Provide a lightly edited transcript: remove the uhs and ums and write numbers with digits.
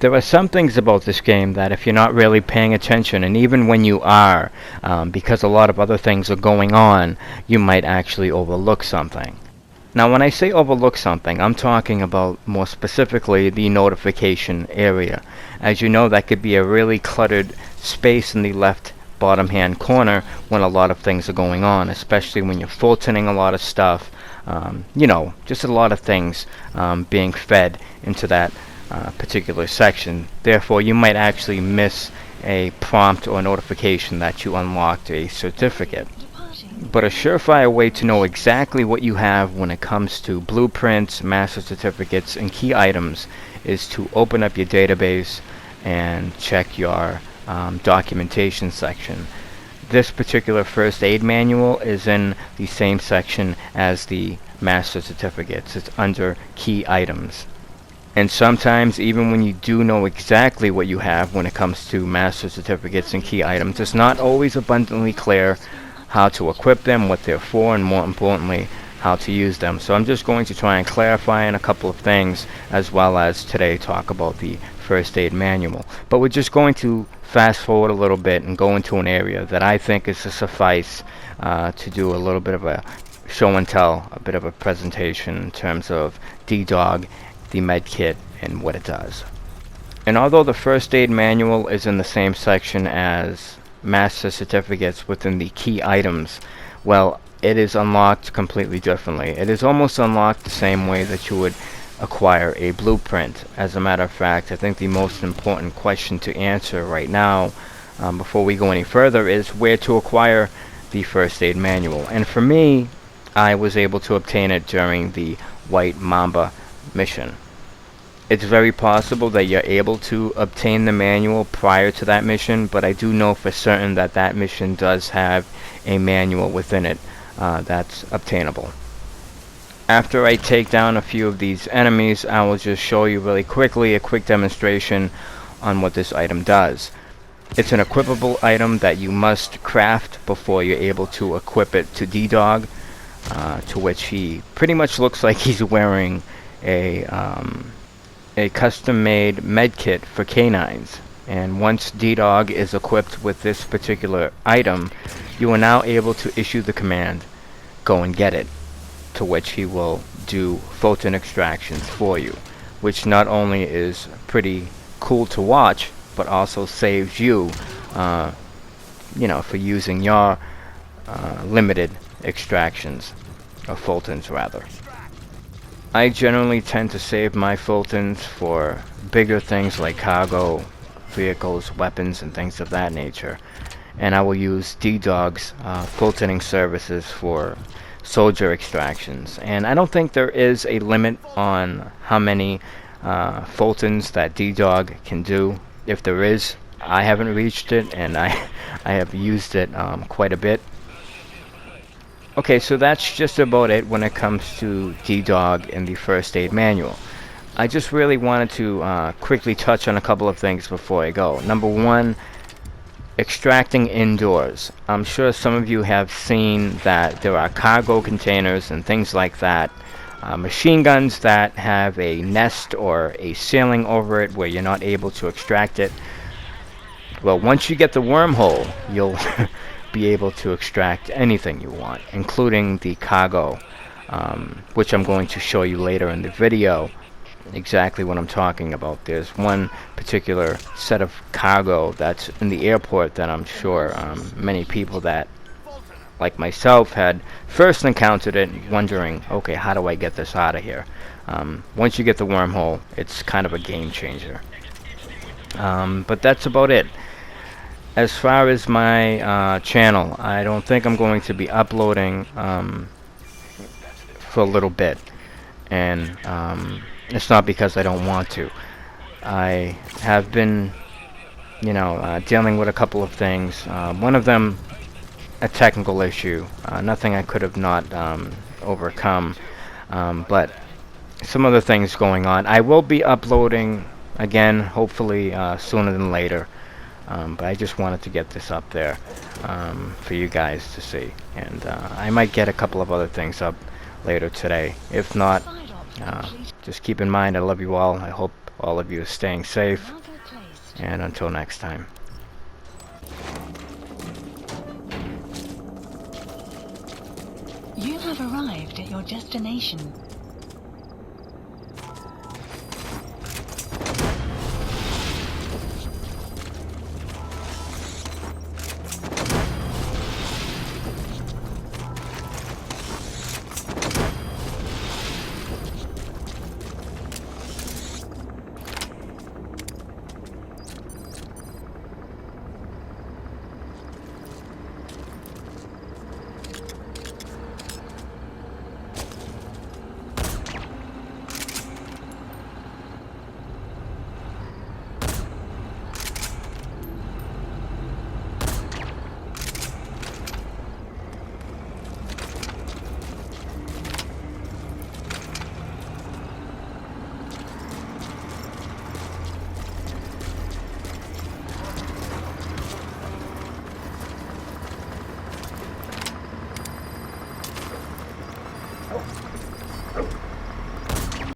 There are some things about this game that if you're not really paying attention, and even when you are, because a lot of other things are going on, you might actually overlook something. Now, when I say overlook something, I'm talking about more specifically the notification area. As you know, that could be a really cluttered space in the left bottom hand corner when a lot of things are going on, especially when you're Fultoning a lot of stuff. Just a lot of things being fed into that particular section. Therefore, you might actually miss a prompt or notification that you unlocked a certificate. But a surefire way to know exactly what you have when it comes to blueprints, master certificates, and key items is to open up your database and check your documentation section. This particular first aid manual is in the same section as the master certificates. It's under key items. And sometimes, even when you do know exactly what you have when it comes to master certificates and key items, it's not always abundantly clear how to equip them, what they're for, and more importantly, how to use them. So I'm just going to try and clarify in a couple of things, as well as today talk about the first aid manual. But we're just going to fast forward a little bit and go into an area that I think is to suffice to do a little bit of a show and tell, a bit of a presentation in terms of D-Dog, the med kit, and what it does. And although the first aid manual is in the same section as master certificates within the key items, well, it is unlocked completely differently. It is almost unlocked the same way that you would acquire a blueprint. As a matter of fact, I think the most important question to answer right now, before we go any further, is where to acquire the first aid manual. And for me, I was able to obtain it during the White Mamba mission. It's very possible that you're able to obtain the manual prior to that mission, but I do know for certain that that mission does have a manual within it that's obtainable. After I take down a few of these enemies, I will just show you really quickly a quick demonstration on what this item does. It's an equipable item that you must craft before you're able to equip it to D-Dog, to which he pretty much looks like he's wearing a custom-made medkit for canines. And once D-Dog is equipped with this particular item, you are now able to issue the command, "Go and get it," to which he will do Fulton extractions for you, which not only is pretty cool to watch, but also saves you, for using your limited extractions, or Fultons rather. I generally tend to save my Fultons for bigger things like cargo, vehicles, weapons, and things of that nature. And I will use D-Dog's Fultoning services for soldier extractions. And I don't think there is a limit on how many Fultons that D-Dog can do. If there is, I haven't reached it, and I have used it quite a bit. Okay, so that's just about it when it comes to D-Dog and the first aid manual. I just really wanted to quickly touch on a couple of things before I go. Number one, extracting indoors. I'm sure some of you have seen that there are cargo containers and things like that. Machine guns that have a nest or a ceiling over it where you're not able to extract it. Well, once you get the wormhole, you'll be able to extract anything you want, including the cargo, which I'm going to show you later in the video exactly what I'm talking about. There's one particular set of cargo that's in the airport that I'm sure many people that, like myself, had first encountered it wondering, okay, how do I get this out of here? Once you get the wormhole, it's kind of a game changer. But that's about it. As far as my channel, I don't think I'm going to be uploading for a little bit, and it's not because I don't want to. I have been, dealing with a couple of things. One of them, a technical issue, nothing I could have not overcome, but some other things going on. I will be uploading again, hopefully sooner than later. But I just wanted to get this up there for you guys to see. And I might get a couple of other things up later today. If not, just keep in mind I love you all. I hope all of you staying safe, Marker placed. and until next time. You have arrived at your destination.